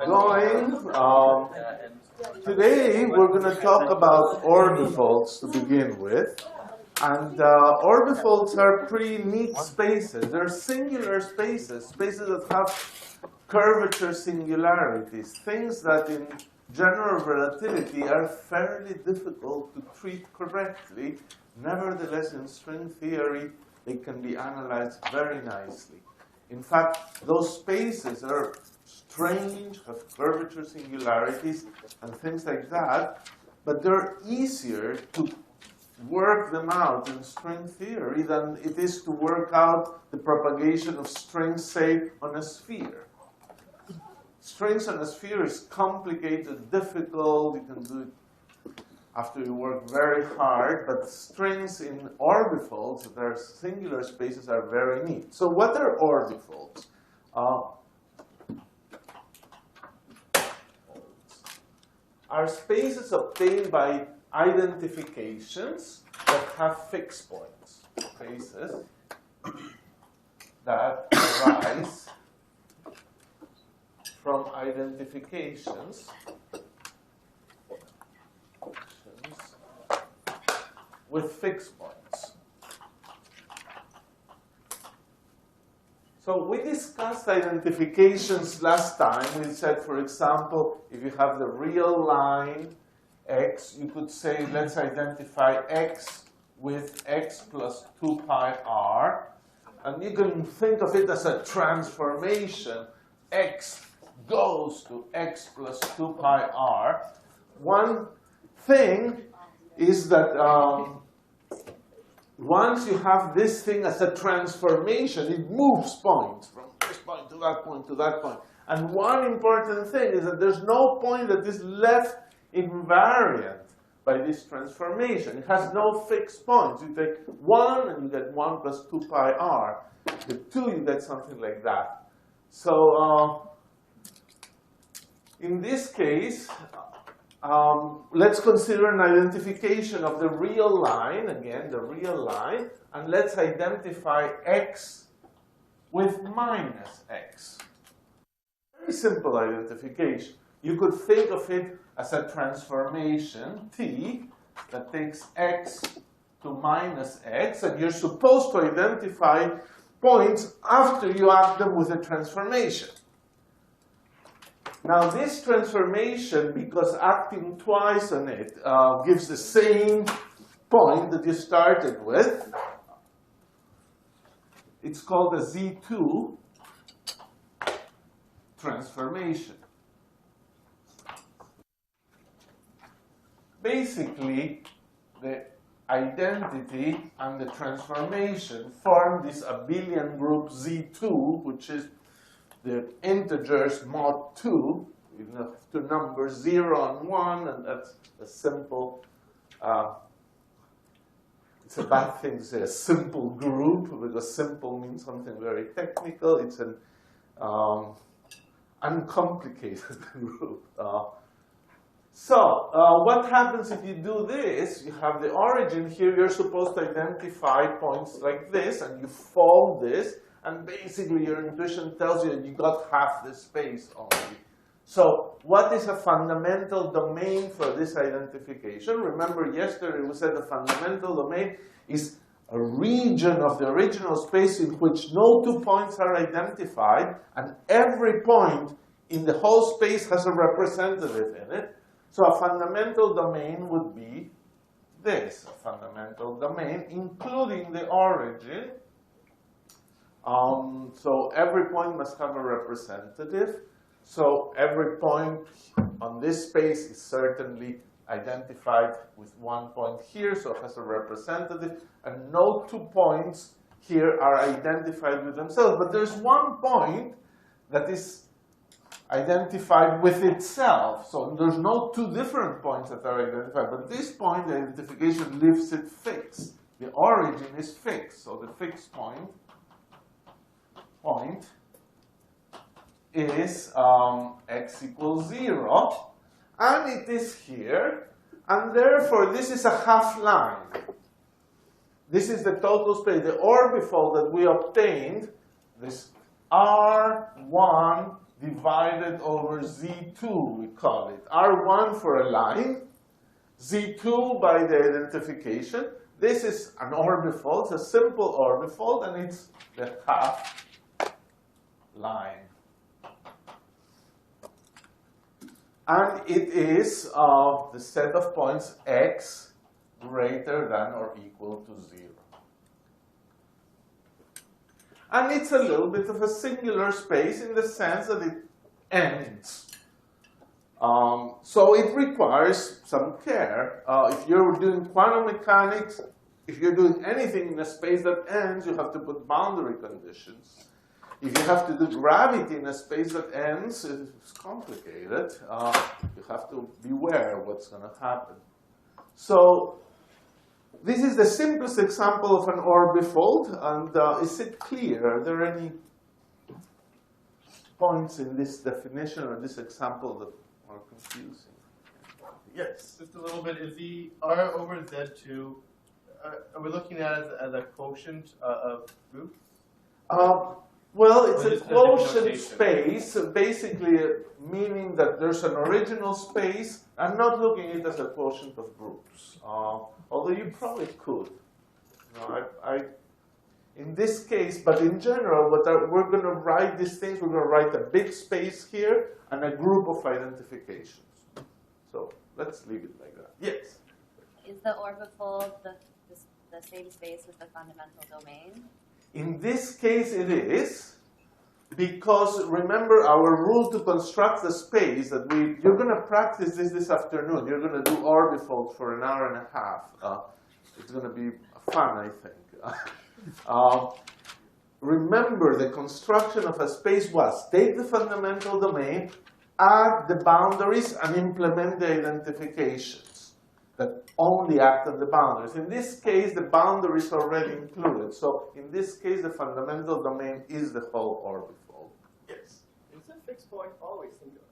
going. Today we're going to talk about orbifolds to begin with. And orbifolds are pretty neat spaces. They're singular spaces, spaces that have curvature singularities, things that in general relativity are fairly difficult to treat correctly. Nevertheless, in string theory, they can be analyzed very nicely. In fact, those spaces are strange, have curvature singularities, and things like that, but they're easier to work them out in string theory than it is to work out the propagation of strings, say, on a sphere. Strings on a sphere is complicated, difficult, you can do it after you work very hard, but strings in orbifolds, their singular spaces, are very neat. So what are orbifolds? Are spaces obtained by identifications that have fixed points. Spaces that arise from identifications with fixed points. So we discussed identifications last time. We said, for example, if you have the real line x, you could say, let's identify x with x plus 2 pi r. And you can think of it as a transformation. X goes to x plus 2 pi r. One thing is that once you have this thing as a transformation, it moves points from this point to that point to that point. And one important thing is that there's no point that is left invariant by this transformation. It has no fixed points. You take 1 and you get 1 plus 2 pi r. With 2 you get something like that. So in this case, let's consider an identification of the real line, again, the real line, and let's identify x with minus x. Very simple identification. You could think of it as a transformation, t, that takes x to minus x, and you're supposed to identify points after you add them with a transformation. Now this transformation, because acting twice on it, gives the same point that you started with. It's called a Z2 transformation. Basically, the identity and the transformation form this abelian group Z2, which is the integers mod 2, you know, to numbers 0 and 1, and that's a simple, it's a bad thing to say a simple group, because simple means something very technical. It's an uncomplicated group. So what happens if you do this? You have the origin here. You're supposed to identify points like this, and you fold this. And basically, your intuition tells you that you got half the space only. So what is a fundamental domain for this identification? Remember, yesterday we said the fundamental domain is a region of the original space in which no 2 points are identified, and every point in the whole space has a representative in it. So a fundamental domain would be this, a fundamental domain, including the origin. So every point must have a representative. So every point on this space is certainly identified with 1 point here, so it has a representative. And no 2 points here are identified with themselves. But there's 1 point that is identified with itself. So there's no 2 different points that are identified. But this point, the identification leaves it fixed. The origin is fixed. So the fixed point is x equals 0, and it is here, and therefore this is a half line. This is the total space, the orbifold that we obtained, this R1 divided over Z2, we call it. R1 for a line, Z2 by the identification. This is an orbifold, it's a simple orbifold, and it's the half line. And it is the set of points x greater than or equal to 0. And it's a little bit of a singular space in the sense that it ends. So it requires some care. If you're doing quantum mechanics, if you're doing anything in a space that ends, you have to put boundary conditions. If you have to do gravity in a space that ends, it's complicated. You have to beware what's going to happen. So this is the simplest example of an orbifold. And is it clear? Are there any points in this definition or this example that are confusing? Yes? Just a little bit. Is the R over Z2, are we looking at it as a quotient of groups? Well, it's a quotient space, basically meaning that there's an original space. I'm not looking at it as a quotient of groups, although you probably could. In this case, but in general, we're going to write these things. We're going to write a big space here and a group of identifications. So let's leave it like that. Yes? Is the orbifold the same space as the fundamental domain? In this case, it is, because remember our rule to construct the space that you're going to practice this afternoon. You're going to do orbifolds for an hour and a half. It's going to be fun, I think. Remember, the construction of a space was take the fundamental domain, add the boundaries, and implement the identifications that only act on the boundaries. In this case, the boundary is already included. So in this case, the fundamental domain is the whole orbifold. Yes? Is the fixed point always singular?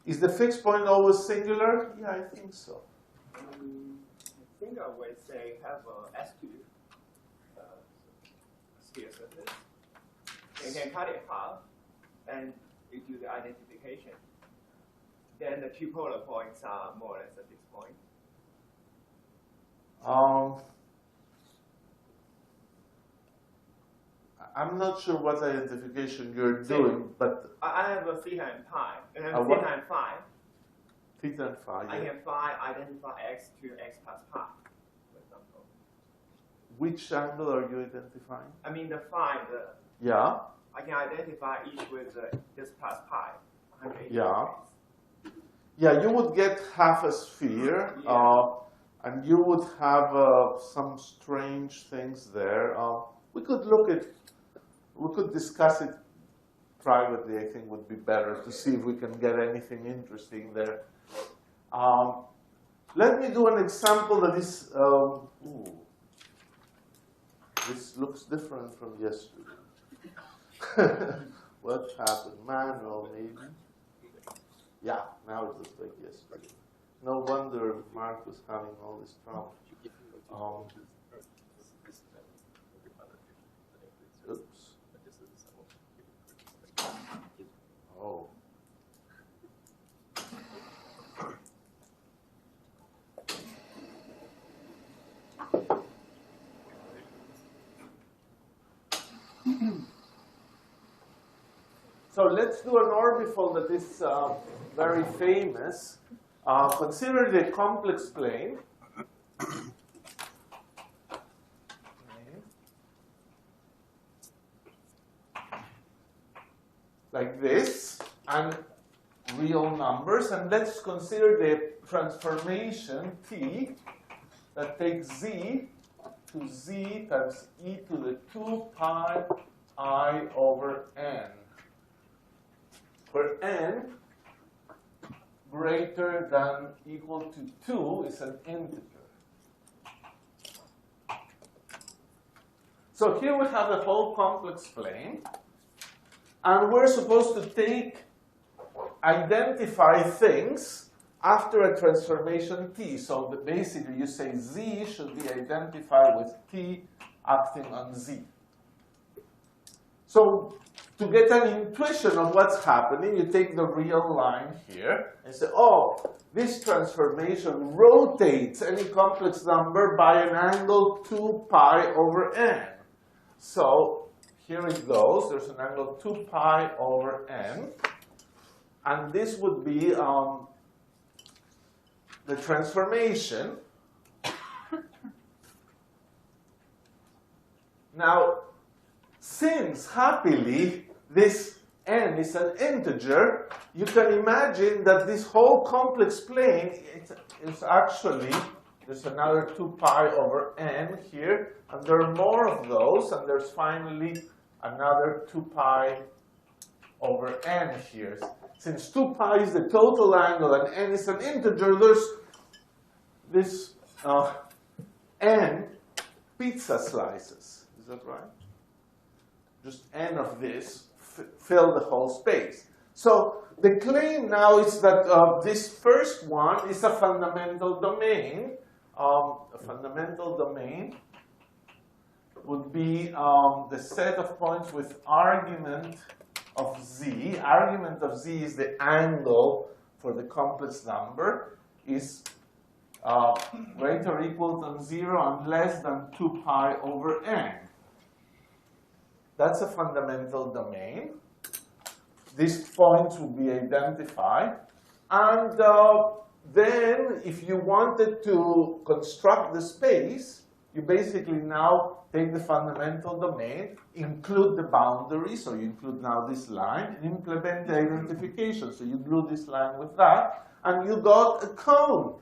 Is the fixed point always singular? Yeah, I think so. I think I would say have a S2 sphere surface. You can cut it half, and you do the identification. Then the two polar points are more or less a fixed point. I'm not sure what identification you're doing, but I have a theta and pi. And I have what? theta and phi. Theta and phi. I Yeah. can phi identify x to x plus pi, for example. Which angle are you identifying? I mean the phi, Yeah. I can identify each with this plus pi. 180 Yeah. degrees. Yeah, you would get half a sphere, Yeah. and you would have some strange things there. We could discuss it privately, I think would be better to see if we can get anything interesting there. Let me do an example that is, this looks different from yesterday. What happened? Manual, maybe? Yeah, now it looks like yesterday. No wonder Mark was having all this trouble. Oops. Oh. So let's do an orbifold that is very famous. Consider the complex plane. Like this, and real numbers. And let's consider the transformation T that takes Z to Z times e to the 2 pi I over n, where n greater than equal to 2 is an integer. So here we have the whole complex plane, and we're supposed to identify things after a transformation T. So basically you say Z should be identified with T acting on Z. So to get an intuition of what's happening, you take the real line here and say, oh, this transformation rotates any complex number by an angle 2 pi over n. So here it goes. There's an angle 2 pi over n. And this would be the transformation. Now, since, happily, this n is an integer, you can imagine that this whole complex plane is actually, there's another 2 pi over n here, and there are more of those, and there's finally another 2 pi over n here. Since 2 pi is the total angle and n is an integer, there's this n pizza slices. Is that right? Just n of this fill the whole space. So the claim now is that this first one is a fundamental domain. A fundamental domain would be the set of points with argument of z. Argument of z is the angle for the complex number is greater or equal than 0 and less than 2 pi over n. That's a fundamental domain. These points will be identified. And then, if you wanted to construct the space, you basically now take the fundamental domain, include the boundary, so you include now this line, and implement the identification. So you glue this line with that, and you got a cone.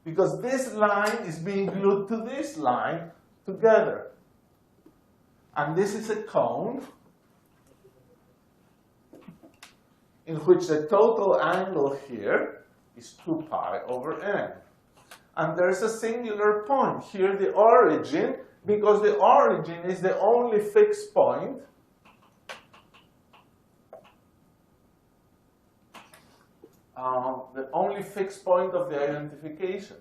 Because this line is being glued to this line together. And this is a cone in which the total angle here is 2 pi over n. And there's a singular point here, the origin, because the origin is the only fixed point. The only fixed point of the identification.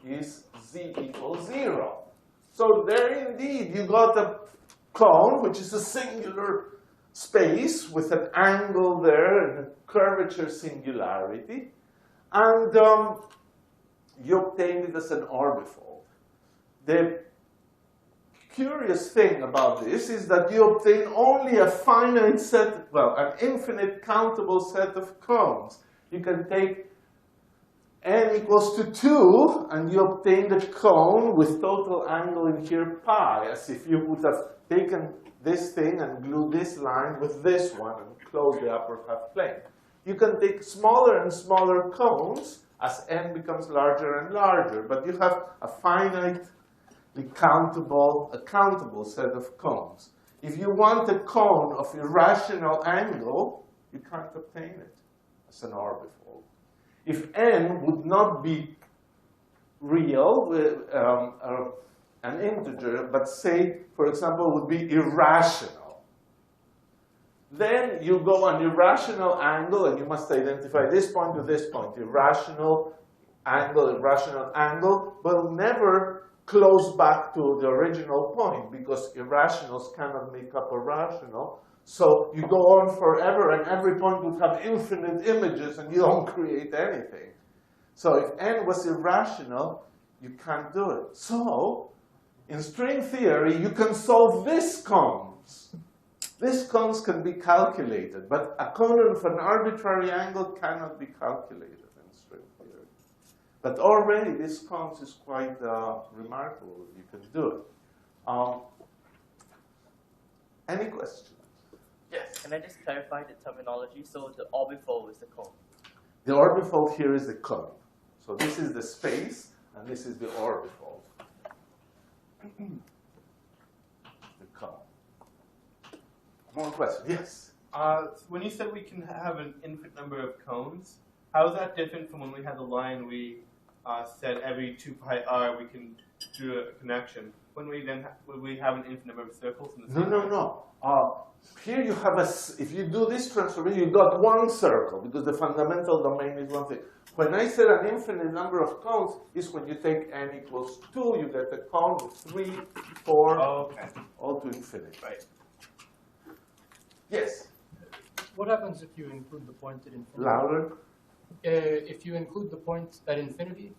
Is z equals 0. So there indeed you got a cone, which is a singular space with an angle there and a curvature singularity. And you obtained it as an orbifold. The curious thing about this is that you obtain only a finite set, well, an infinite countable set of cones. You can take n equals to 2, and you obtain the cone with total angle in here pi, as if you would have taken this thing and glued this line with this one and closed the upper half plane. You can take smaller and smaller cones as n becomes larger and larger, but you have a finitely countable set of cones. If you want a cone of irrational angle, you can't obtain it as an orbifold. If n would not be real, an integer, but say, for example, would be irrational, then you go an irrational angle, and you must identify this point to this point. Irrational angle, but never close back to the original point, because irrationals cannot make up a rational. So you go on forever, and every point would have infinite images, and you don't create anything. So if n was irrational, you can't do it. So in string theory, you can solve these cones. These cones can be calculated, but a cone of an arbitrary angle cannot be calculated in string theory. But already this cones is quite remarkable. You can do it. Any questions? Yes. Can I just clarify the terminology? So the orbifold is the cone. The orbifold here is the cone. So this is the space, and this is the orbifold. The cone. More questions? Yes. When you said we can have an infinite number of cones, how is that different from when we had the line we said every 2 pi r we can do a connection? When we then would we have an infinite number of circles in the No, same no, line? no. Here you have if you do this transformation, you got one circle because the fundamental domain is one thing. When I said an infinite number of cones is when you take n equals 2, you get a cone with 3, 4, Okay. all to infinity. Right. Yes, What happens if you include the point at infinity? louder. If you include the point at infinity,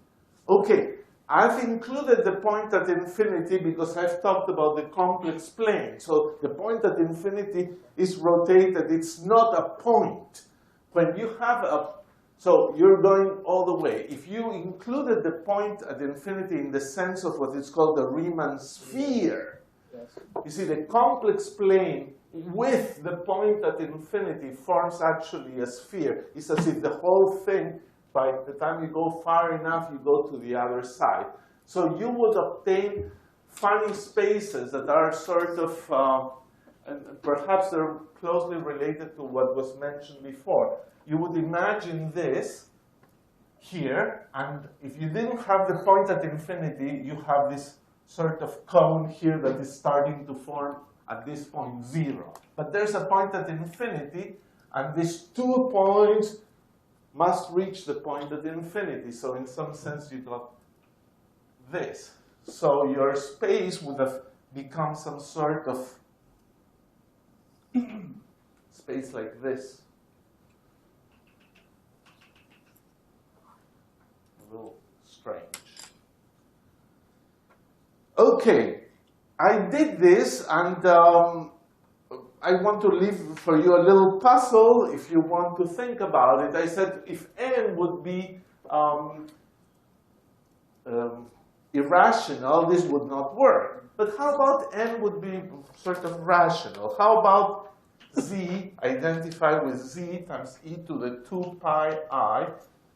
Okay, I've included the point at infinity because I've talked about the complex plane. So the point at infinity is rotated. It's not a point. When you have so you're going all the way. If you included the point at infinity in the sense of what is called the Riemann sphere, yes. you see the complex plane with the point at infinity forms actually a sphere. It's as if the whole thing, by the time you go far enough, you go to the other side. So you would obtain funny spaces that are sort of, and perhaps they're closely related to what was mentioned before. You would imagine this here, and if you didn't have the point at infinity, you have this sort of cone here that is starting to form at this point 0. But there's a point at infinity, and these 2 points must reach the point at infinity. So in some sense, you got this. So your space would have become some sort of space like this. A little strange. Okay, I did this, and I want to leave for you a little puzzle if you want to think about it. I said if n would be irrational, this would not work. But how about n would be sort of rational? How about z identified with z times e to the 2 pi I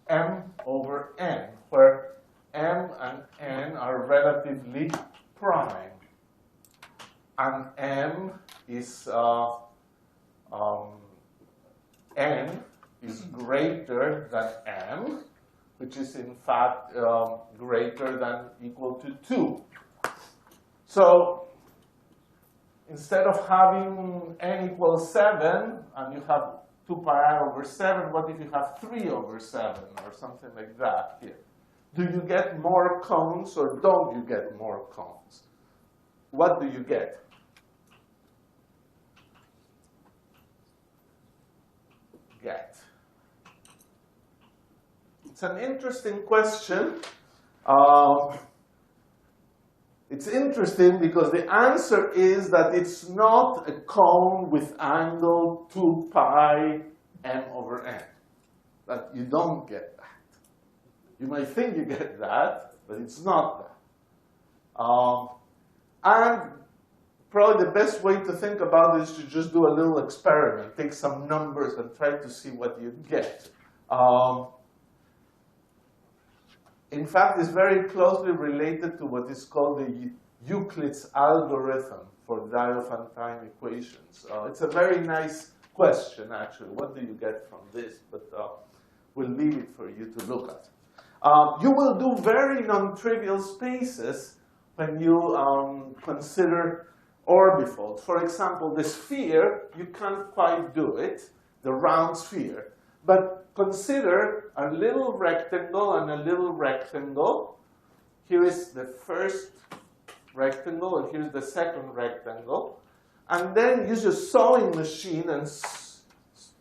m over n, where m and n are relatively prime, and m is n is greater than m, which is in fact greater than equal to 2. So instead of having n equals 7 and you have 2 pi I over 7, what if you have 3 over 7 or something like that here? Do you get more cones or don't you get more cones? What do you get? It's an interesting question. It's interesting because the answer is that it's not a cone with angle 2 pi m over n. That you don't get that. You might think you get that, but it's not that. And probably the best way to think about it is to just do a little experiment. Take some numbers and try to see what you get. In fact, it's very closely related to what is called the Euclid's algorithm for Diophantine equations. It's a very nice question, actually. What do you get from this? But we'll leave it for you to look at. You will do very non-trivial spaces when you consider orbifolds. For example, the sphere, you can't quite do it, the round sphere. But consider a little rectangle and a little rectangle. Here is the first rectangle, and here's the second rectangle. And then use a sewing machine and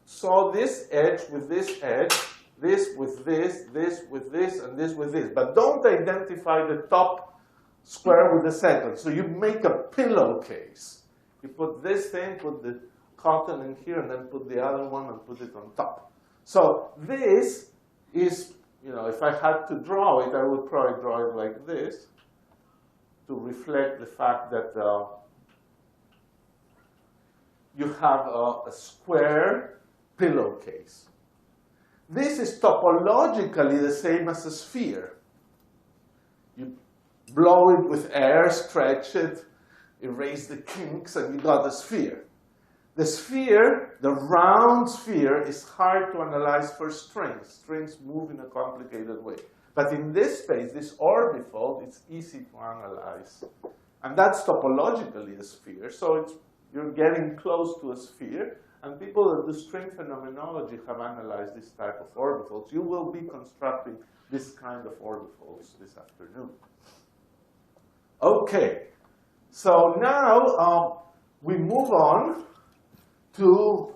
sew this edge with this edge, this with this, this with this, and this with this. But don't identify the top square with the second. So you make a pillowcase. You put this thing, put the cotton in here, and then put the other one and put it on top. So this is, if I had to draw it, I would probably draw it like this to reflect the fact that you have a square pillowcase. This is topologically the same as a sphere. You blow it with air, stretch it, erase the kinks, and you got a sphere. The sphere, the round sphere, is hard to analyze for strings. Strings move in a complicated way. But in this space, this orbifold, it's easy to analyze. And that's topologically a sphere, so you're getting close to a sphere. And people that do string phenomenology have analyzed this type of orbitals. You will be constructing this kind of orbitals this afternoon. Okay, so now we move on to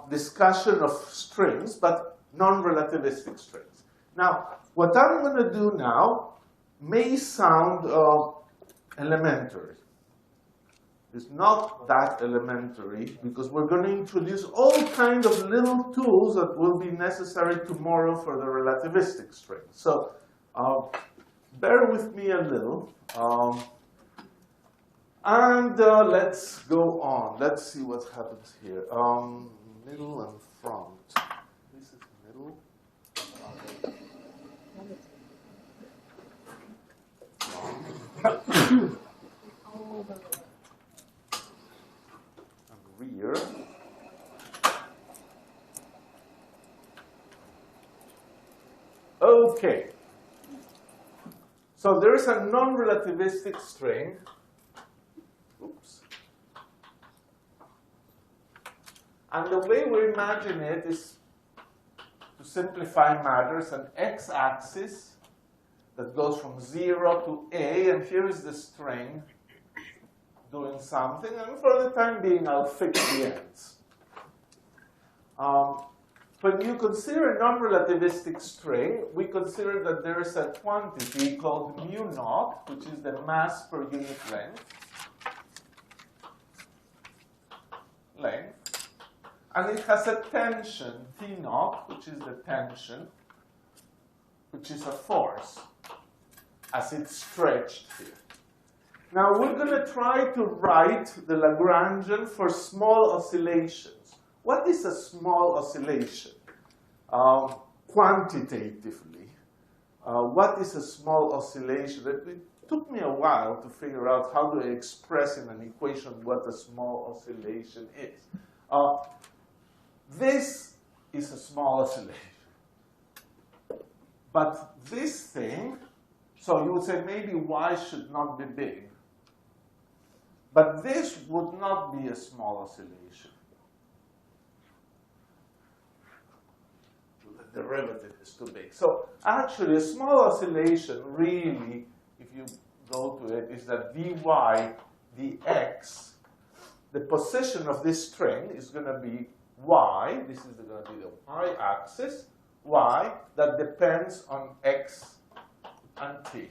discussion of strings, but non-relativistic strings. Now, what I'm going to do now may sound elementary. It's not that elementary, because we're going to introduce all kinds of little tools that will be necessary tomorrow for the relativistic string. So bear with me a little. And let's go on. Let's see what happens here. Middle and front. This is middle. And rear. Okay. So there is a non-relativistic string. Oops. And the way we imagine it is, to simplify matters, an x-axis that goes from 0 to a, and here is the string doing something, and for the time being, I'll fix the ends. When you consider a non-relativistic string, we consider that there is a quantity called mu naught, which is the mass per unit length, and it has a tension, T naught, which is the tension, which is a force, as it's stretched here. Now we're going to try to write the Lagrangian for small oscillations. What is a small oscillation? Quantitatively, what is a small oscillation? It took me a while to figure out how to express in an equation what a small oscillation is. This is a small oscillation. But this thing, so you would say maybe y should not be big. But this would not be a small oscillation. The derivative is too big. So actually, a small oscillation really, if you go to it, is that dy dx, the position of this string is going to be y. This is going to be the y-axis, y, that depends on x and t.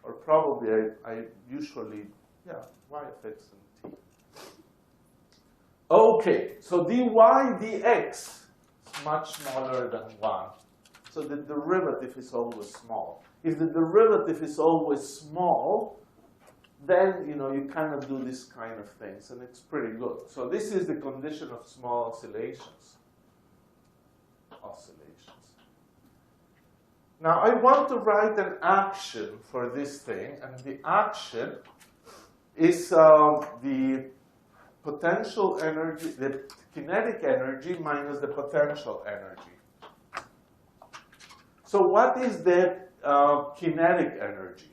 Or probably I usually, yeah, y of x and t. Okay, so dy dx much smaller than 1. So the derivative is always small. If the derivative is always small, then you kind of do this kind of things, and it's pretty good. So this is the condition of small oscillations. Now I want to write an action for this thing, and the action is the potential energy, the kinetic energy minus the potential energy. So what is the kinetic energy?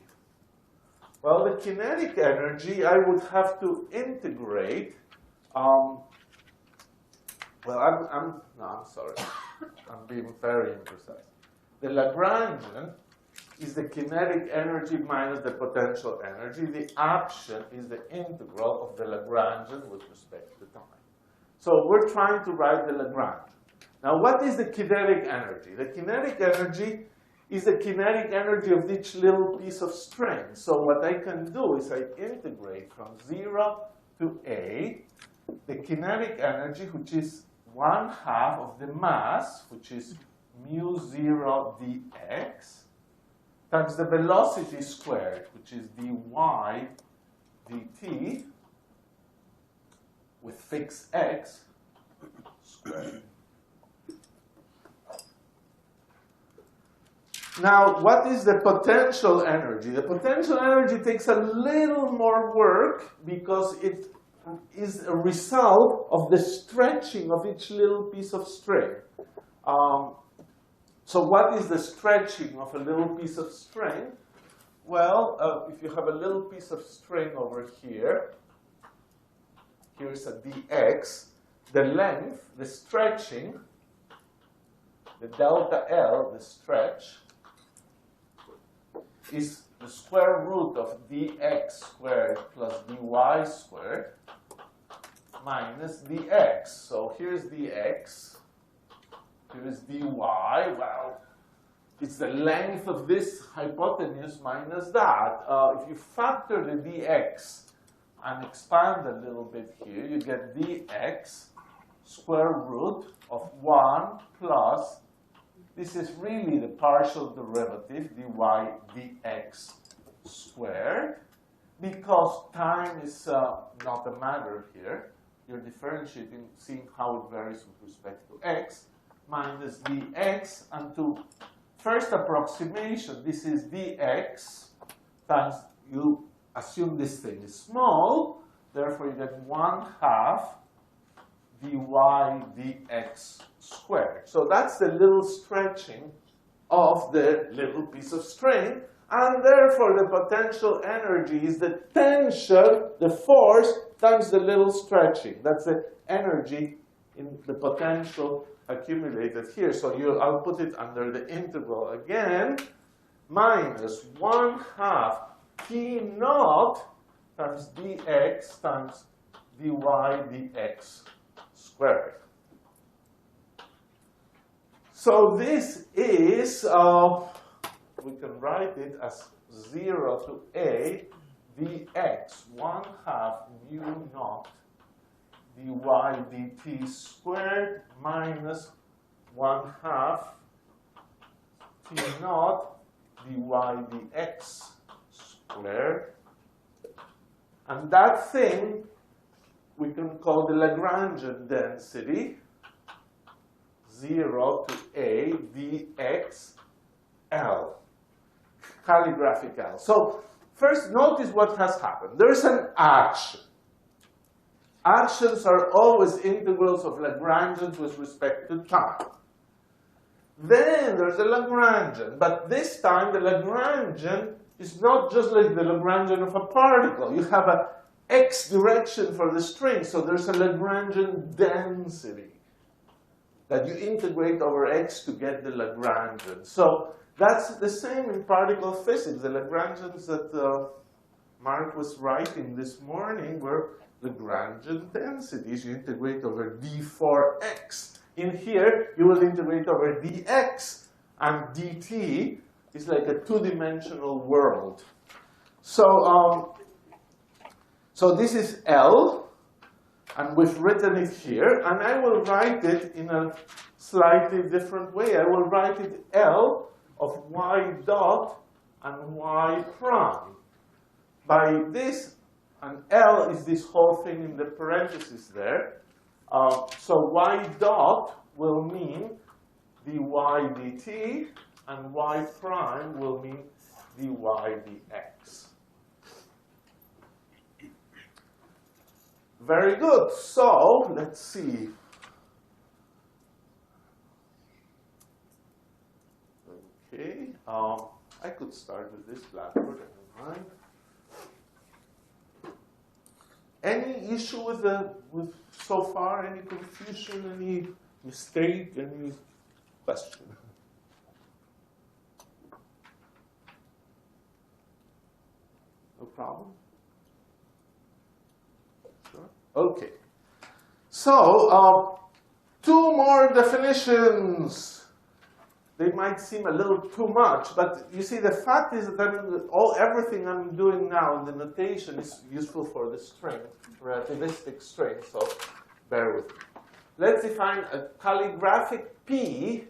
Well, the kinetic energy, I would have to integrate. I'm sorry. I'm being very imprecise. The Lagrangian is the kinetic energy minus the potential energy. The action is the integral of the Lagrangian with respect to time. So we're trying to write the Lagrangian. Now, what is the kinetic energy? The kinetic energy is the kinetic energy of each little piece of string. So what I can do is I integrate from 0 to a the kinetic energy, which is 1/2 of the mass, which is mu0 dx, times the velocity squared, which is dy dt, with fixed x squared. Now, what is the potential energy? The potential energy takes a little more work because it is a result of the stretching of each little piece of string. So what is the stretching of a little piece of string? Well, if you have a little piece of string over here, here's a dx, the length, the stretching, the delta L, the stretch, is the square root of dx squared plus dy squared minus dx. So here's dx, here's dy. Well, it's the length of this hypotenuse minus that. If you factor the dx and expand a little bit here, you get dx square root of 1 plus, this is really the partial derivative, dy dx squared, because time is not a matter here. You're differentiating, seeing how it varies with respect to x, minus dx, and to first approximation, this is dx times, you assume this thing is small, therefore you get 1/2 dy dx squared. So that's the little stretching of the little piece of string, and therefore the potential energy is the tension, the force, times the little stretching. That's the energy in the potential accumulated here. So I'll put it under the integral again, minus 1/2 t naught times dx times dy dx squared. So this is, we can write it as 0 to a dx 1/2 mu naught dy dt squared minus 1/2 t naught dy dx squared. And that thing we can call the Lagrangian density, 0 to a dx L, calligraphic L. So first notice what has happened. There's an action. Actions are always integrals of Lagrangians with respect to time. Then there's a Lagrangian, but this time the Lagrangian is not just like the Lagrangian of a particle. You have a x direction for the string, so there's a Lagrangian density that you integrate over x to get the Lagrangian. So that's the same in particle physics. The Lagrangians that Mark was writing this morning were Lagrangian densities. You integrate over d4x. In here, you will integrate over dx, and dt is like a two-dimensional world. So, so this is L, and we've written it here, and I will write it in a slightly different way. I will write it L of y dot and y prime. By this, and L is this whole thing in the parentheses there. So y dot will mean dy dt, and y prime will mean dy dx. Very good. So let's see. Okay. I could start with this blackboard. I don't mind. Any issue with so far? Any confusion? Any mistake? Any question? No problem? Sure. Okay. So, two more definitions. They might seem a little too much, but you see, the fact is that everything I'm doing now in the notation is useful for the string, relativistic string, so bear with me. Let's define a calligraphic P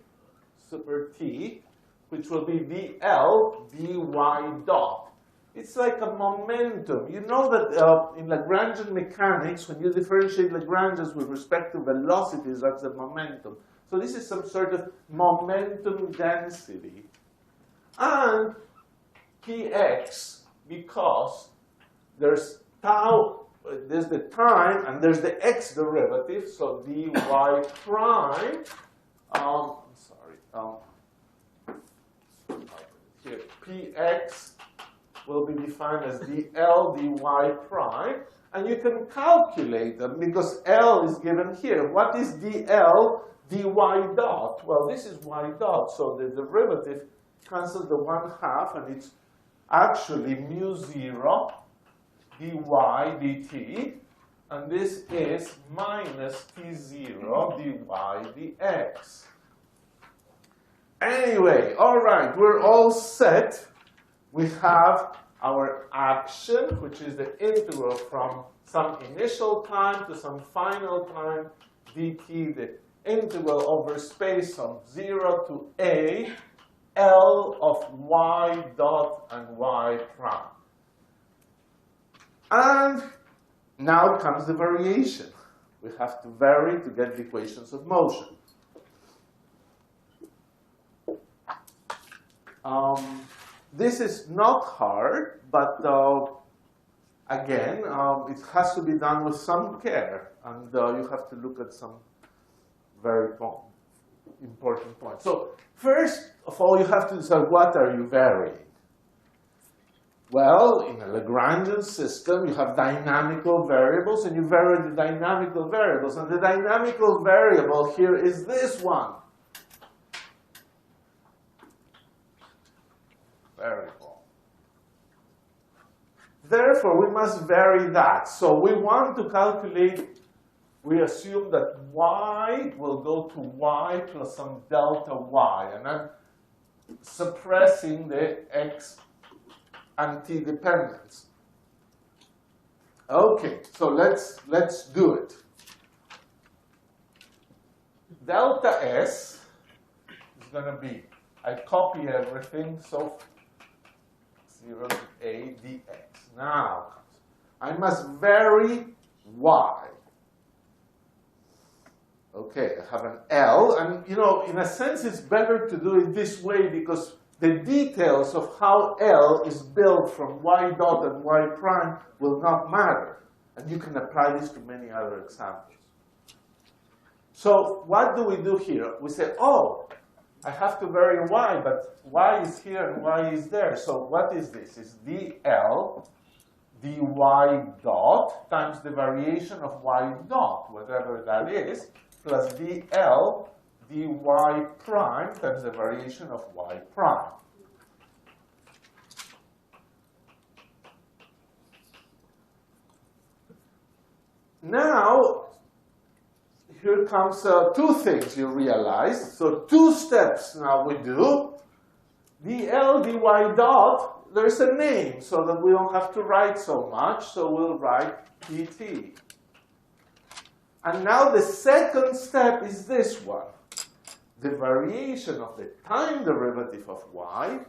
super T, which will be dl dy dot. It's like a momentum. You know that in Lagrangian mechanics, when you differentiate Lagrangians with respect to velocities, that's a momentum. So this is some sort of momentum density. And px, because there's tau, there's the time, and there's the x derivative, so dy prime, here, px will be defined as dl dy prime. And you can calculate them because L is given here. What is dl dy dot? Well, this is y dot, so the derivative cancels the 1/2, and it's actually mu 0 dy dt. And this is minus t0 dy dx. Anyway, all right, we're all set. We have our action, which is the integral from some initial time to some final time dt, the integral over space from 0 to a, L of y dot and y prime. And now comes the variation. We have to vary to get the equations of motion. This is not hard, but again, it has to be done with some care, and you have to look at some very important points. So first of all, you have to decide what are you varying. Well, in a Lagrangian system, you have dynamical variables, and you vary the dynamical variables. And the dynamical variable here is this one. Variable. Therefore, we must vary that. So we want to calculate, we assume that y will go to y plus some delta y. And I'm suppressing the x and t dependence. Okay, so let's do it. Delta s is going to be, I copy everything, so 0 to a dx. Now, I must vary y. Okay, I have an L, and in a sense, it's better to do it this way because the details of how L is built from y dot and y prime will not matter. And you can apply this to many other examples. So what do we do here? We say, oh, I have to vary y, but y is here and y is there. So what is this? It's dl dy dot times the variation of y dot, whatever that is, plus dl dy prime times the variation of y prime. Now, here comes two things you realize. So two steps now we do. dl dy dot, there's a name so that we don't have to write so much. So we'll write dt. And now the second step is this one. The variation of the time derivative of y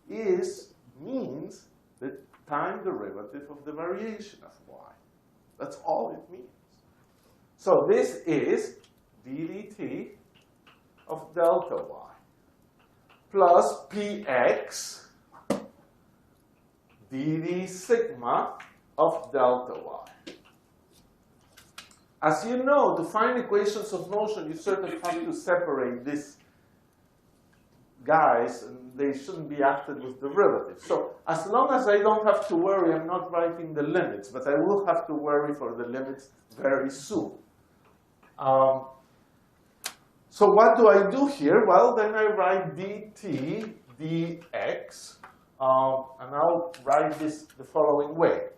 means the time derivative of the variation of y. That's all it means. So this is ddt of delta y plus px dd sigma of delta y. As you know, to find equations of motion, you certainly have to separate these guys, and they shouldn't be acted with derivatives. So as long as I don't have to worry, I'm not writing the limits, but I will have to worry for the limits very soon. So what do I do here? Well, then I write dt dx, and I'll write this the following way.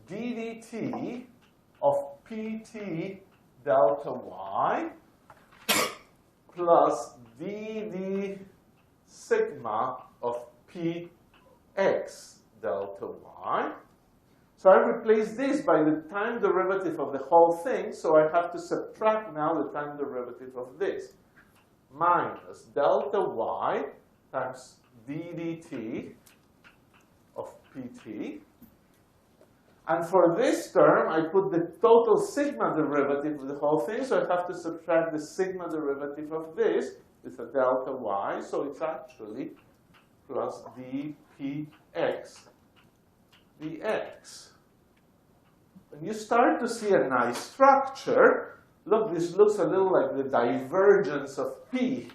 ddt of pt delta y plus dd sigma of px delta y. So I replace this by the time derivative of the whole thing, so I have to subtract now the time derivative of this. Minus delta y times ddt of pt. And for this term, I put the total sigma derivative of the whole thing, so I have to subtract the sigma derivative of this with a delta y, so it's actually plus dpx dx. When you start to see a nice structure, look, this looks a little like the divergence of p,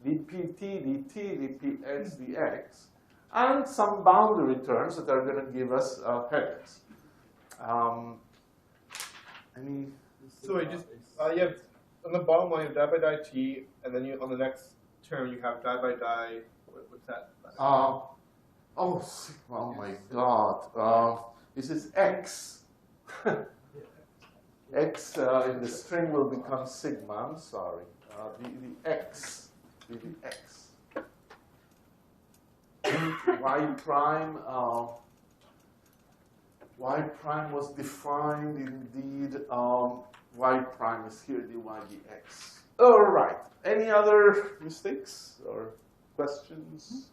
dpt, dt, dpx, dx. and some boundary terms that are going to give us headings. Any? So I just you have on the bottom line you have die by die t, and then you on the next term you have die by die. What's that? Oh my God! This is x. X in the string will become sigma. I'm sorry. The x. The x. Y prime. Y prime was defined indeed. Y prime is here. Dy dx. All right. Any other mistakes or questions?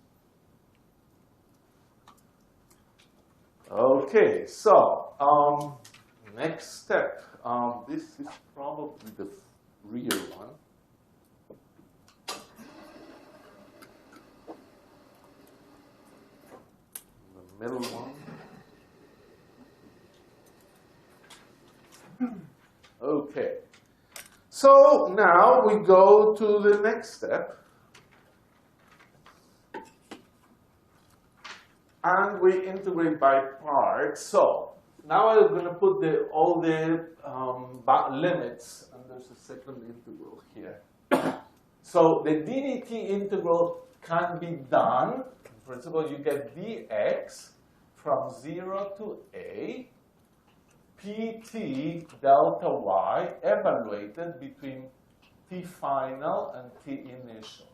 Okay. So next step. This is probably the real one. The middle one. Okay. So now we go to the next step. And we integrate by parts. So now I'm going to put all the limits, and there's a second integral here. So the ddt integral can be done. In principle, you get dx from 0 to a, pt delta y evaluated between t final and t initial.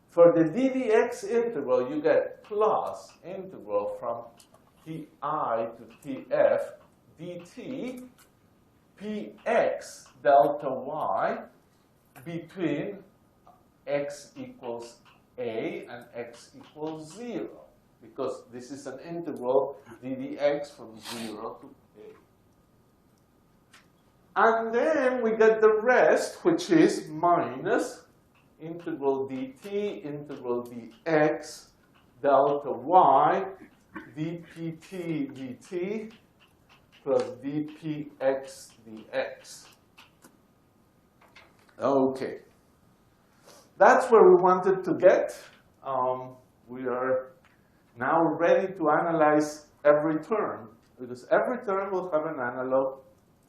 For the ddx integral, you get plus integral from ti to tf dt px delta y between x equals a and x equals 0. Because this is an integral ddx from 0 to a. And then we get the rest, which is minus integral dt, integral dx, delta y, dpt dt, plus dpx dx. Okay. That's where we wanted to get. We are now ready to analyze every term, because every term will have an analog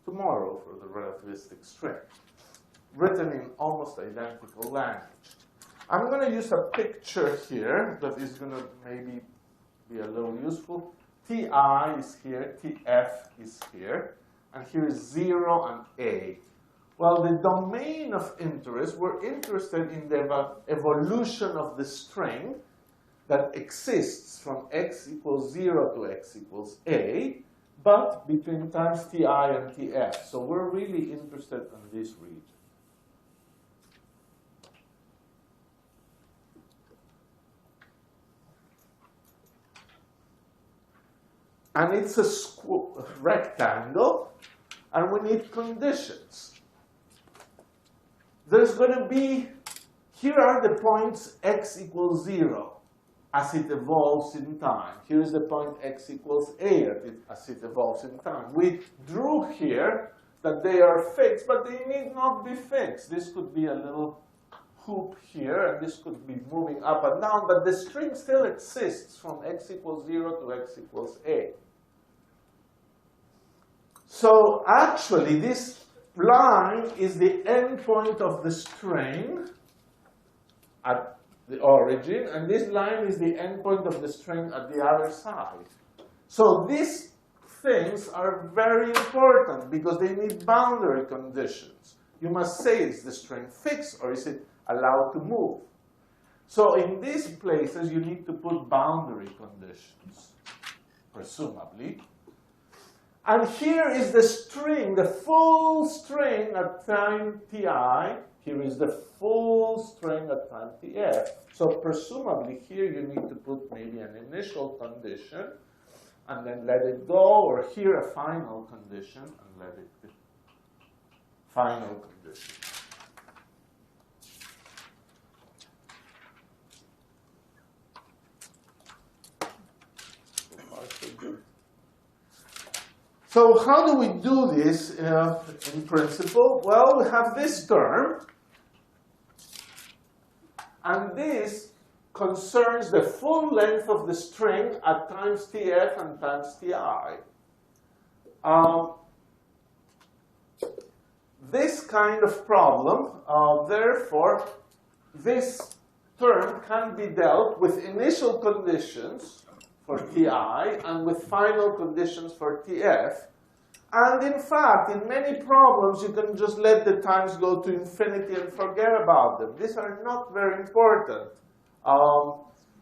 tomorrow for the relativistic string, written in almost identical language. I'm going to use a picture here that is going to maybe be a little useful. Ti is here, Tf is here, and here is 0 and a. Well, the domain of interest, we're interested in the evolution of the string that exists from x equals 0 to x equals a, but between times ti and tf. So we're really interested in this region. And it's a rectangle, and we need conditions. There's going to be, here are the points x equals 0 as it evolves in time. Here's the point x equals a as it evolves in time. We drew here that they are fixed, but they need not be fixed. This could be a little hoop here, and this could be moving up and down, but the string still exists from x equals 0 to x equals a. So actually, this line is the endpoint of the string at the origin, and this line is the endpoint of the string at the other side. So these things are very important because they need boundary conditions. You must say, is the string fixed or is it allowed to move? So in these places, you need to put boundary conditions, presumably. And here is the string, the full string at time ti. Here is the full string at time tf. So presumably here you need to put maybe an initial condition and then let it go, or here a final condition and let it go. Final condition. So how do we do this in principle? Well, we have this term, And this concerns the full length of the string at times tf and times ti. This kind of problem, therefore, this term can be dealt with initial conditions for ti and with final conditions for tf. And in fact, in many problems, you can just let the times go to infinity and forget about them. These are not very important.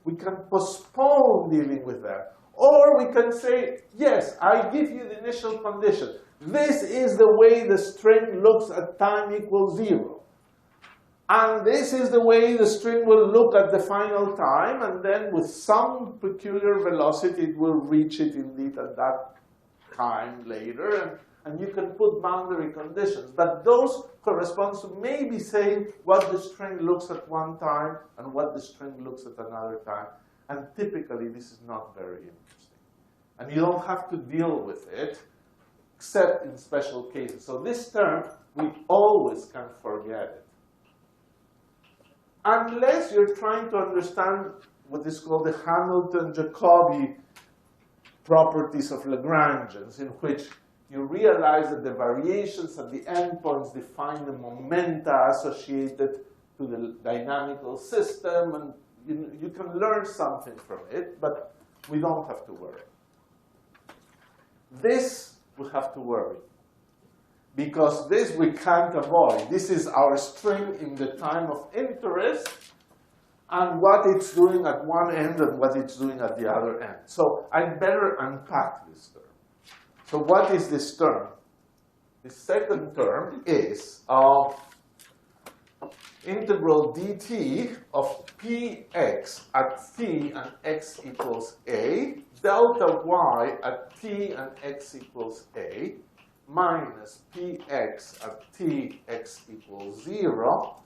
We can postpone dealing with them. Or we can say, yes, I give you the initial condition. This is the way the string looks at time equals 0. And this is the way the string will look at the final time. And then with some peculiar velocity, it will reach it indeed at that time later, and you can put boundary conditions. But those correspond to maybe saying what the string looks at one time and what the string looks at another time. And typically, this is not very interesting. And you don't have to deal with it, except in special cases. So this term, we always can forget it. Unless you're trying to understand what is called the Hamilton-Jacobi properties of Lagrangians, in which you realize that the variations at the endpoints define the momenta associated to the dynamical system, and you can learn something from it, but we don't have to worry. This we have to worry, because this we can't avoid. This is our string in the time of interest, and what it's doing at one end and what it's doing at the other end. So I'd better unpack this term. So what is this term? The second term is integral dt of px at t and x equals a, delta y at t and x equals a, minus px at t, x equals 0,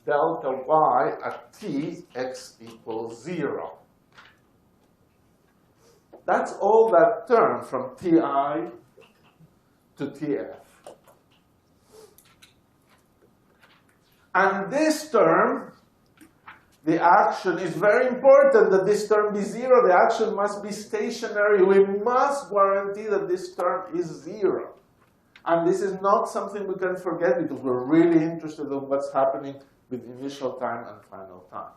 delta y at t, x equals 0. That's all that term from ti to tf. And this term, the action is very important that this term be 0. The action must be stationary. We must guarantee that this term is 0. And this is not something we can forget because we're really interested in what's happening with initial time and final time.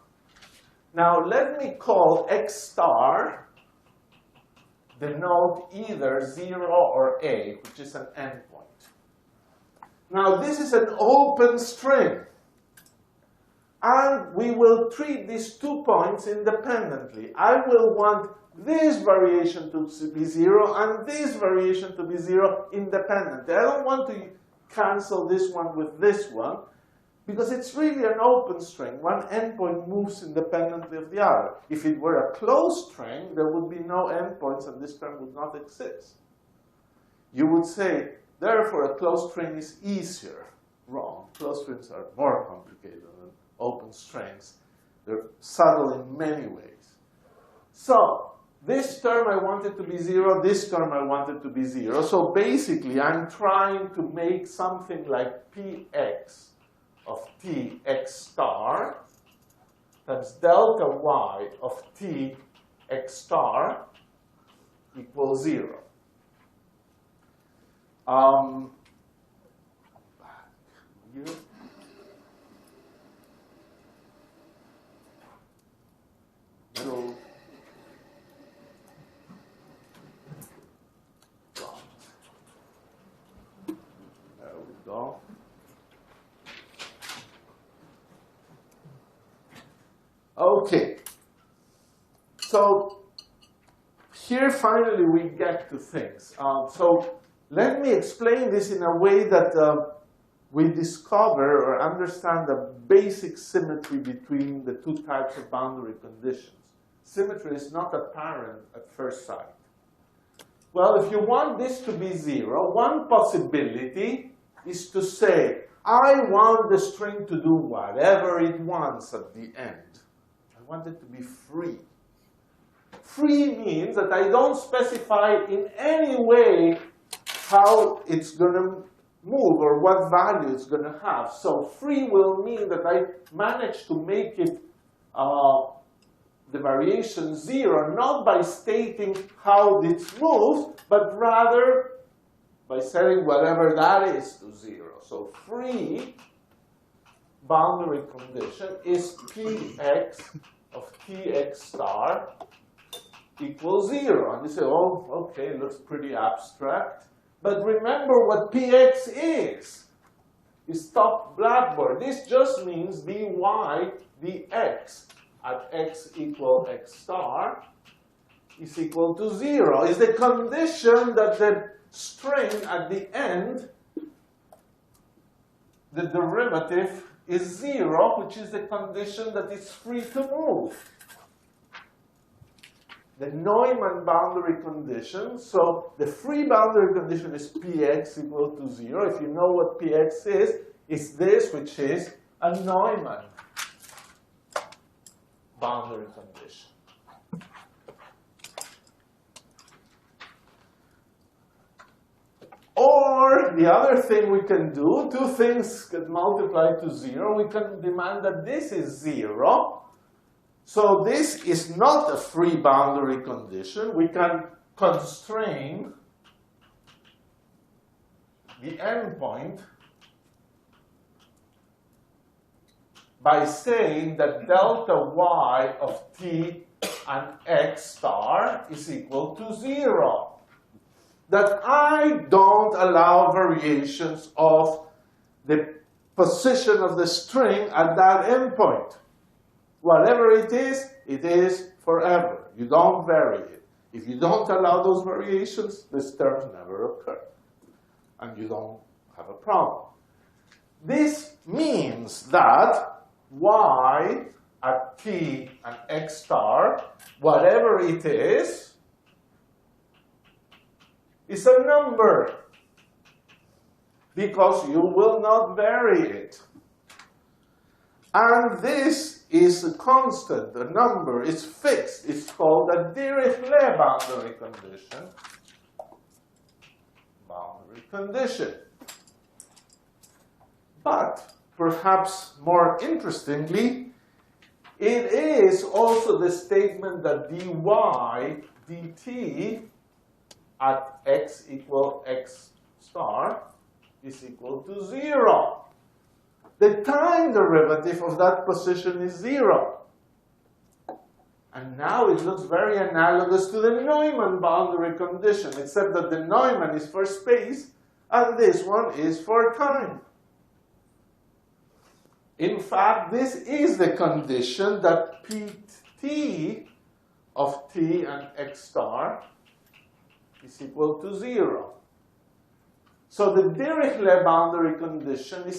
Now, let me call x star denote either 0 or a, which is an endpoint. Now, this is an open string. And we will treat these 2 points independently. I will want this variation to be 0 and this variation to be 0 independently. I don't want to cancel this one with this one, because it's really an open string. One endpoint moves independently of the other. If it were a closed string, there would be no endpoints and this term would not exist. You would say, therefore, a closed string is easier. Wrong. Closed strings are more complicated than open strings. They're subtle in many ways. So this term I want it to be 0. This term I want it to be 0. So basically, I'm trying to make something like px of t x star times delta y of t x star equals 0. Here. Middle. There we go. Okay, so here finally we get to things. So let me explain this in a way that we discover or understand the basic symmetry between the 2 types of boundary conditions. Symmetry is not apparent at first sight. Well, if you want this to be 0, one possibility is to say, I want the string to do whatever it wants at the end. I want it to be free. Free means that I don't specify in any way how it's going to move or what value it's going to have. So free will mean that I manage to make it the variation 0, not by stating how it moves, but rather by setting whatever that is to 0. So free boundary condition is Px of Tx star equals 0. And you say, oh, okay, it looks pretty abstract. But remember what Px is. Stop Blackboard. This just means dy dx at x equal x star is equal to 0. Is the condition that the string at the end, the derivative is 0, which is the condition that it's free to move. The Neumann boundary condition, so the free boundary condition is Px equal to 0. If you know what Px is, it's this, which is a Neumann boundary condition. Or the other thing we can do, two things get multiplied to 0. We can demand that this is 0. So this is not a free boundary condition. We can constrain the endpoint by saying that delta y of t and x star is equal to 0. That I don't allow variations of the position of the string at that endpoint. Whatever it is forever. You don't vary it. If you don't allow those variations, this term never occurs. And you don't have a problem. This means that y at t and x star, whatever it is a number. Because you will not vary it. And this is a constant, a number, it's fixed. It's called a Dirichlet boundary condition. Boundary condition. But, perhaps more interestingly, it is also the statement that dy dt at x equal x star is equal to 0. The time derivative of that position is 0. And now it looks very analogous to the Neumann boundary condition, except that the Neumann is for space, and this one is for time. In fact, this is the condition that Pt of t and x star is equal to 0. So the Dirichlet boundary condition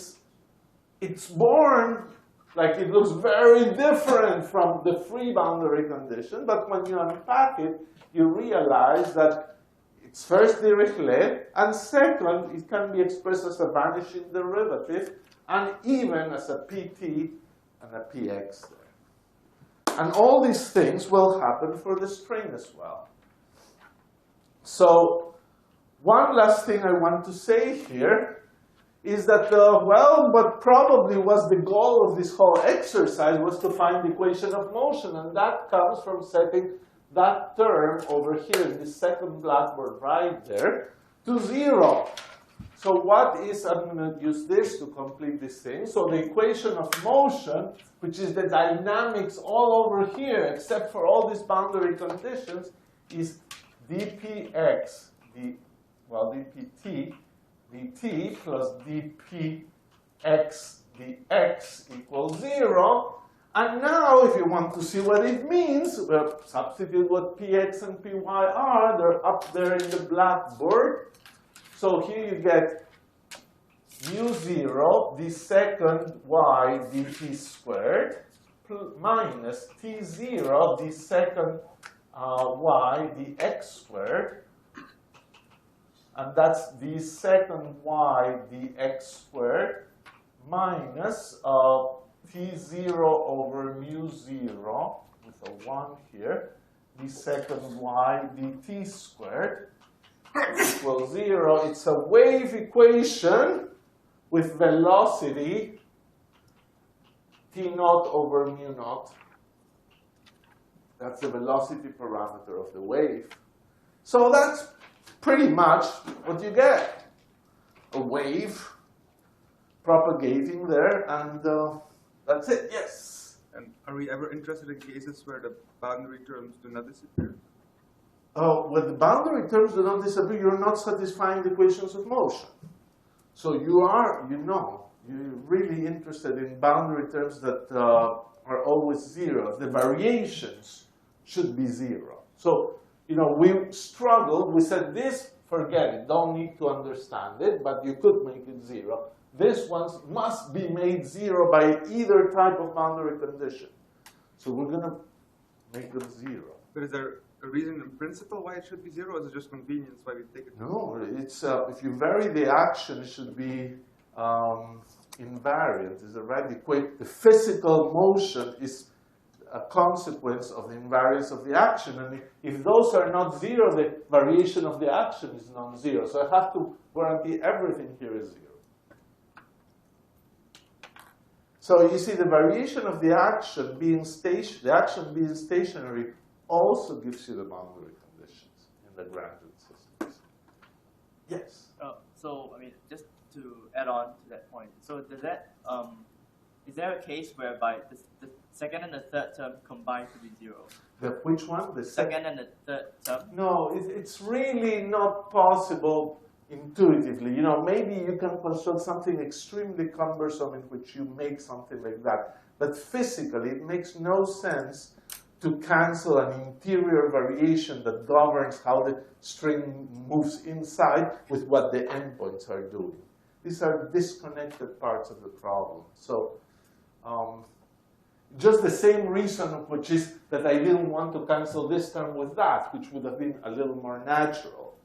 it's born like it looks very different from the free boundary condition, but when you unpack it, you realize that it's first Dirichlet, and second, it can be expressed as a vanishing derivative, and even as a pt and a px there. And all these things will happen for the string as well. So one last thing I want to say here is that, what probably was the goal of this whole exercise was to find the equation of motion, and that comes from setting that term over here in the second blackboard right there to 0. So what is, I'm going to use this to complete this thing. So the equation of motion, which is the dynamics all over here, except for all these boundary conditions, is dpx, dpt, dt plus dpx dx equals 0. And now, if you want to see what it means, we'll substitute what px and py are. They're up there in the blackboard. So here you get mu0 d second y dt squared minus t0 d second y dx squared. And that's d second y dx squared minus t0 over mu0 with a 1 here, d second y dt squared equals 0. It's a wave equation with velocity t naught over mu naught That's the velocity parameter of the wave. So that's pretty much what you get. A wave propagating there, and that's it, yes? And are we ever interested in cases where the boundary terms do not disappear? When the boundary terms do not disappear, you're not satisfying the equations of motion. So you are, you're really interested in boundary terms that are always zero. The variations should be zero. So, we struggled. We said this, forget it. Don't need to understand it, but you could make it zero. This one must be made zero by either type of boundary condition. So we're going to make them zero. But is there a reason in principle why it should be zero, or is it just convenience why we take it? No, it's if you vary the action, it should be invariant. It's already the physical motion is a consequence of the invariance of the action. And if those are not zero, the variation of the action is non-zero. So I have to guarantee everything here is zero. So you see, the variation of the action being stationary also gives you the boundary conditions in the Lagrangian systems. Yes? So, just to add on to that point, so does that, is there a case whereby the second and the third term combine to be zero? Which one? The Second and the third term? No, it's really not possible intuitively. Maybe you can construct something extremely cumbersome in which you make something like that. But physically, it makes no sense to cancel an interior variation that governs how the string moves inside with what the endpoints are doing. These are disconnected parts of the problem. So just the same reason, which is that I didn't want to cancel this term with that, which would have been a little more natural.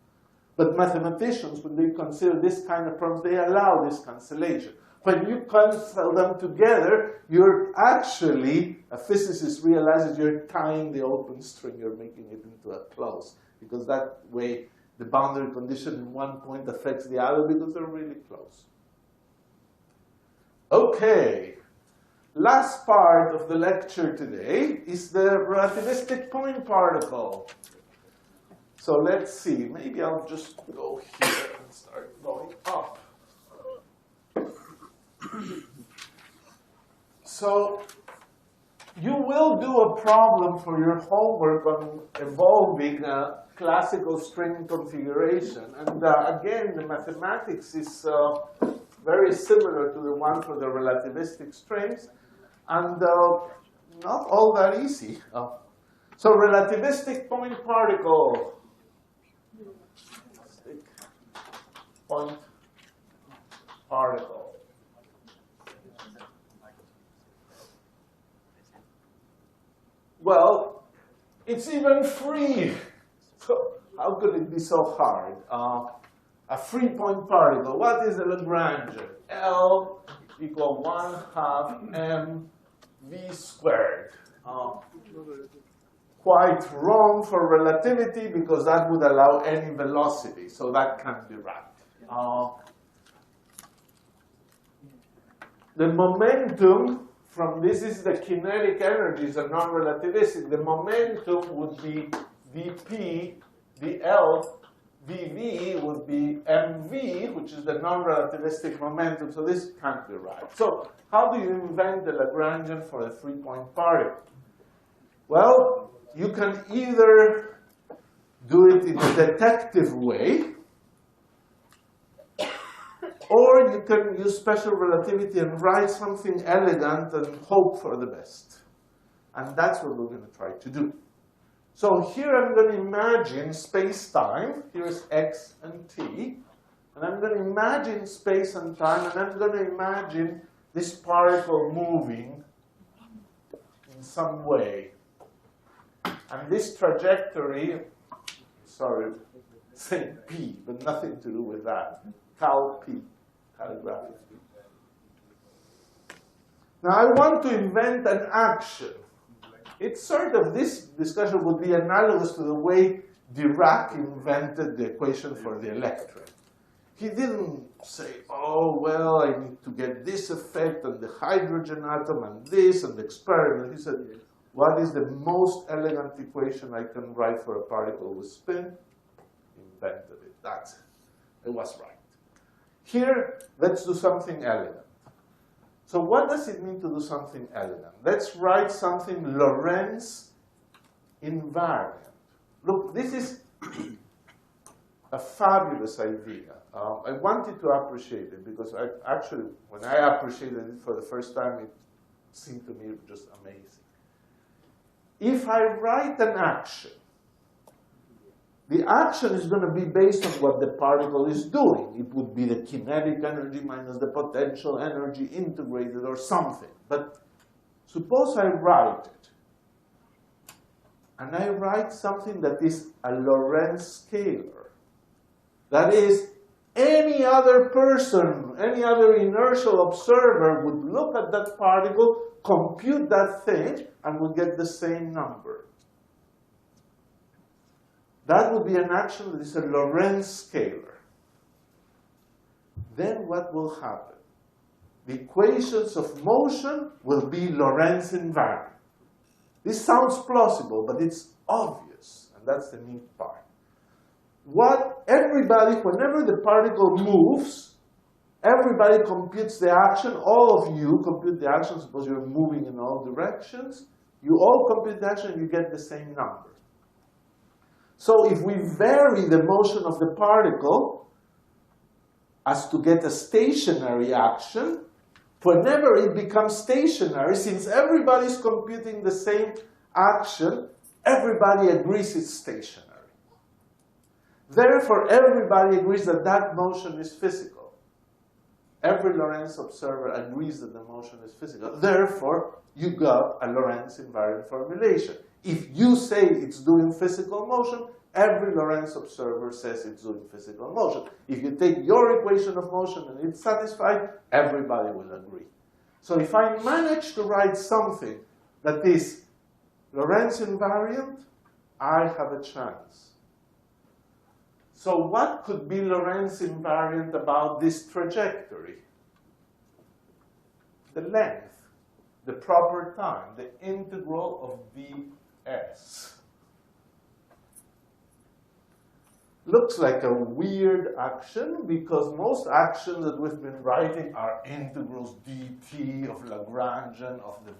But mathematicians, when they consider this kind of terms, they allow this cancellation. When you cancel them together, you're actually, a physicist realizes you're tying the open string, you're making it into a close. Because that way, the boundary condition in one point affects the other because they're really close. Okay. Last part of the lecture today is the relativistic point particle. So let's see. Maybe I'll just go here and start going up. So you will do a problem for your homework on evolving a classical string configuration. And again, the mathematics is very similar to the one for the relativistic strings, and not all that easy. So relativistic point particle. Point particle. Well, it's even free. So how could it be so hard? A free point particle. What is a Lagrangian? L equal 1/2 mv squared. Quite wrong for relativity because that would allow any velocity, so that can't be right. The momentum from this is the kinetic energy, is a non-relativistic. The momentum would be dp, the L, dv would be mv, which is the non-relativistic momentum. So this can't be right. So how do you invent the Lagrangian for a three-point particle? Well, you can either do it in a detective way, or you can use special relativity and write something elegant and hope for the best. And that's what we're going to try to do. So here I'm going to imagine space-time. Here's x and t. And I'm going to imagine space and time, and I'm going to imagine this particle moving in some way. And this trajectory, sorry, saying p, but nothing to do with that. Cal p, calligraphic p. Now I want to invent an action. It's sort of, this discussion would be analogous to the way Dirac invented the equation for the electron. He didn't say, oh, well, I need to get this effect on the hydrogen atom and this and the experiment. He said, What is the most elegant equation I can write for a particle with spin? Invented it. That's it. It was right. Here, let's do something elegant. So what does it mean to do something elegant? Let's write something Lorentz invariant. Look, this is a fabulous idea. I wanted to appreciate it because when I appreciated it for the first time, it seemed to me just amazing. If I write an action, the action is going to be based on what the particle is doing. It would be the kinetic energy minus the potential energy integrated or something. But suppose I write it, and I write something that is a Lorentz scalar. That is, any other person, any other inertial observer would look at that particle, compute that thing, and would get the same number. That would be an action that is a Lorentz scalar. Then what will happen? The equations of motion will be Lorentz invariant. This sounds plausible, but it's obvious, and that's the neat part. Whenever the particle moves, everybody computes the action. All of you compute the action. Suppose you're moving in all directions. You all compute the action, and you get the same number. So if we vary the motion of the particle as to get a stationary action, whenever it becomes stationary, since everybody's computing the same action, everybody agrees it's stationary. Therefore, everybody agrees that that motion is physical. Every Lorentz observer agrees that the motion is physical. Therefore, you got a Lorentz invariant formulation. If you say it's doing physical motion, every Lorentz observer says it's doing physical motion. If you take your equation of motion and it's satisfied, everybody will agree. So if I manage to write something that is Lorentz invariant, I have a chance. So what could be Lorentz invariant about this trajectory? The length, the proper time, the integral of ds. Looks like a weird action because most actions that we've been writing are integrals dt of Lagrangian of the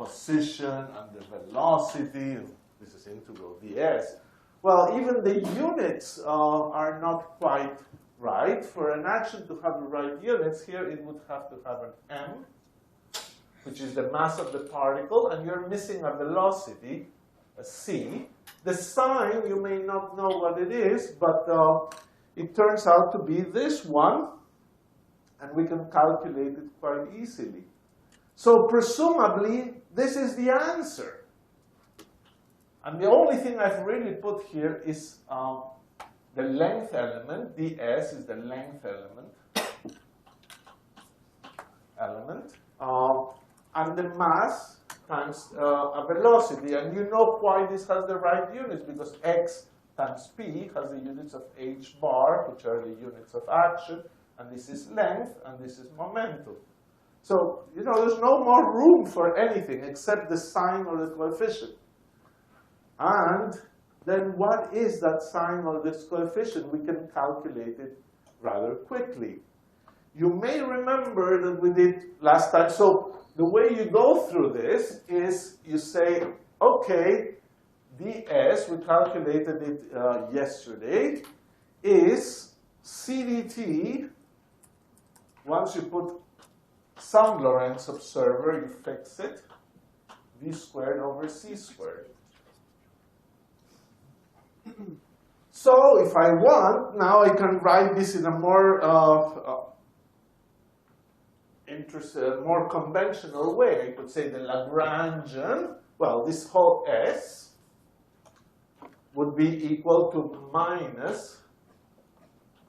position and the velocity. This is integral ds. Well, even the units are not quite right. For an action to have the right units, here it would have to have an m, which is the mass of the particle, and you're missing a velocity, a c. The sign, you may not know what it is, but it turns out to be this one, and we can calculate it quite easily. So presumably, this is the answer. And the only thing I've really put here is the length element. ds is the length element. And the mass times a velocity. And you know why this has the right units, because x times p has the units of h bar, which are the units of action. And this is length, and this is momentum. So, you know, there's no more room for anything except the sign or the coefficient. And then what is that sign or this coefficient? We can calculate it rather quickly. You may remember that we did last time. So the way you go through this is you say, OK, ds, we calculated it yesterday, is cdt. Once you put some Lorentz observer, you fix it, v squared over c squared. So if I want, now I can write this in a more more conventional way. I could say the Lagrangian, well, this whole S would be equal to minus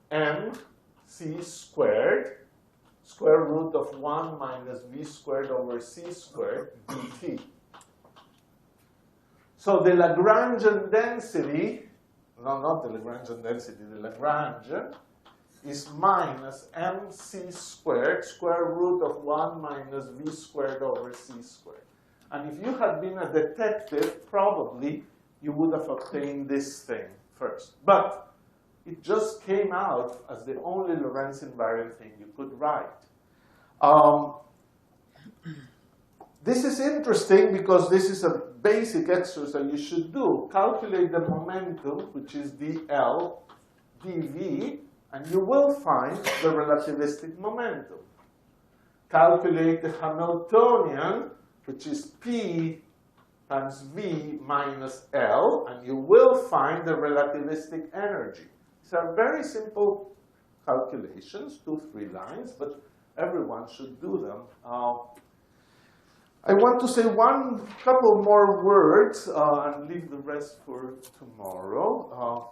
mc squared, square root of 1 minus v squared over c squared dt. So the Lagrangian density, no, not the Lagrangian density, the Lagrangian is minus mc squared, square root of 1 minus v squared over c squared. And if you had been a detective, probably you would have obtained this thing first. But it just came out as the only Lorentz invariant thing you could write. This is interesting because this is a basic exercise you should do. Calculate the momentum, which is dl dv, and you will find the relativistic momentum. Calculate the Hamiltonian, which is p times v minus l, and you will find the relativistic energy. These are very simple calculations, 2-3 lines, but everyone should do them. I want to say couple more words and leave the rest for tomorrow.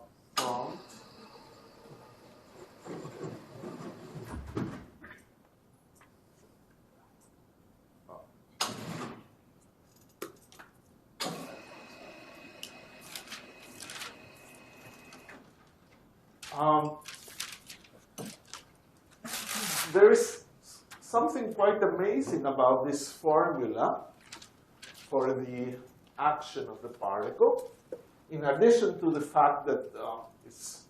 There is something quite amazing about this formula for the action of the particle. In addition to the fact that it's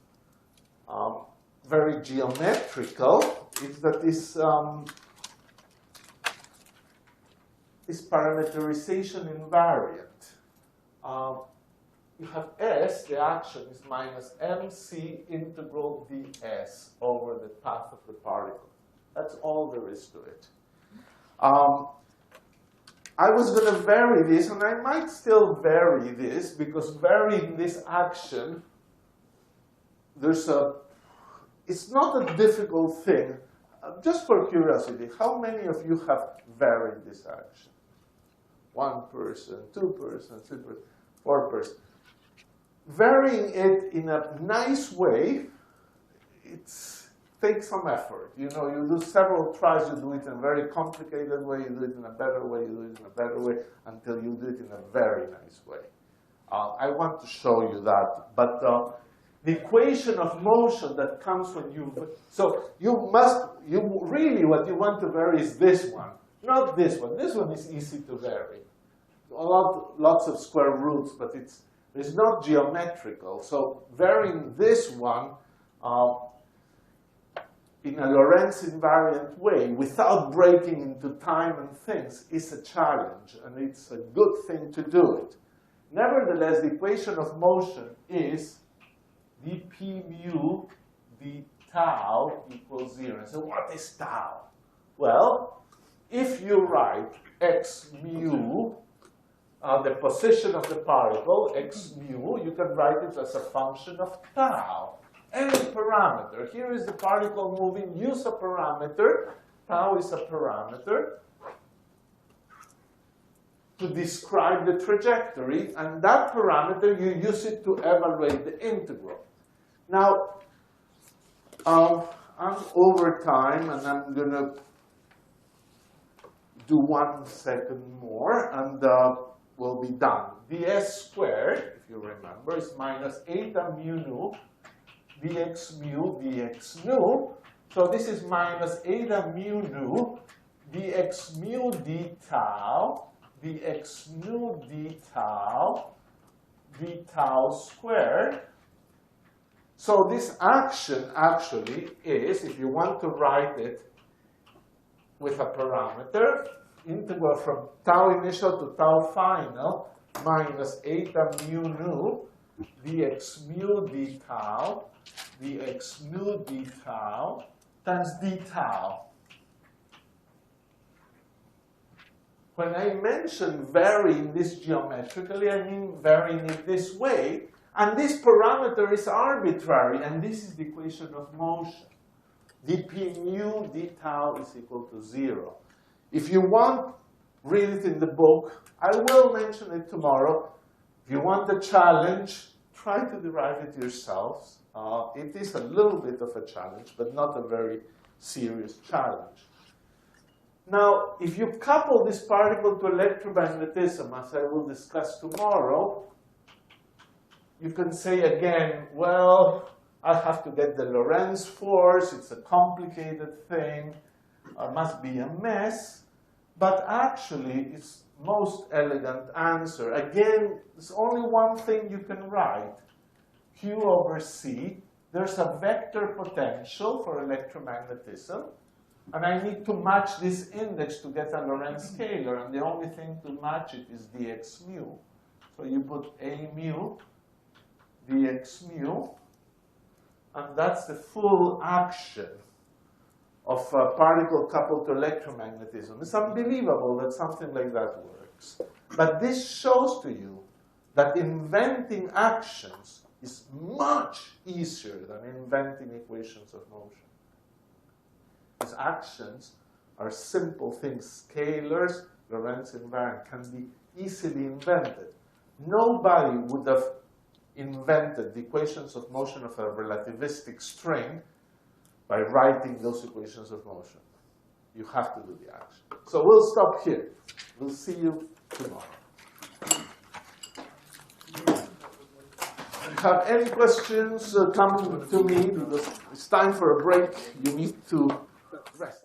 very geometrical, is that this parameterization invariant. You have S, the action is minus mc integral ds over the path of the particle. That's all there is to it. I was going to vary this, and I might still vary this, because varying this action, it's not a difficult thing. Just for curiosity, how many of you have varied this action? 1 person, 2 person, 3 person, 4 person. Varying it in a nice way, takes some effort. You know, you do several tries, you do it in a very complicated way, you do it in a better way, you do it in a better way, until you do it in a very nice way. I want to show you that. But the equation of motion that comes when so really what you want to vary is this one, not this one. This one is easy to vary. Lots of square roots, but it's not geometrical. So varying this one in a Lorentz invariant way without breaking into time and things is a challenge, and it's a good thing to do it. Nevertheless, the equation of motion is dp mu d tau equals 0. So what is tau? Well, if you write x mu, the position of the particle, x mu, you can write it as a function of tau. Any parameter. Here is the particle moving. Use a parameter. Tau is a parameter to describe the trajectory. And that parameter, you use it to evaluate the integral. Now, I'm over time, and I'm going to do 1 second more, and we'll be done. ds squared, if you remember, is minus eta mu nu dx mu dx nu. So this is minus eta mu nu dx mu d tau dx nu d tau squared. So this action actually is, if you want to write it with a parameter, integral from tau initial to tau final minus eta mu nu dx mu d tau dx mu d tau times d tau. When I mention varying this geometrically, I mean varying it this way. And this parameter is arbitrary, and this is the equation of motion. dp mu d tau is equal to 0. If you want, read it in the book. I will mention it tomorrow. If you want a challenge, try to derive it yourselves. It is a little bit of a challenge, but not a very serious challenge. Now, if you couple this particle to electromagnetism, as I will discuss tomorrow, you can say again, well, I have to get the Lorentz force. It's a complicated thing. Must be a mess. But actually, it's most elegant answer. Again, there's only one thing you can write. Q over C. There's a vector potential for electromagnetism. And I need to match this index to get a Lorentz scalar. And the only thing to match it is dx mu. So you put A mu, dx mu. And that's the full action of a particle coupled to electromagnetism. It's unbelievable that something like that works. But this shows to you that inventing actions is much easier than inventing equations of motion. These actions are simple things. Scalars, Lorentz invariant, can be easily invented. Nobody would have invented the equations of motion of a relativistic string by writing those equations of motion. You have to do the action. So we'll stop here. We'll see you tomorrow. If you have any questions, come to me, because it's time for a break. You need to rest.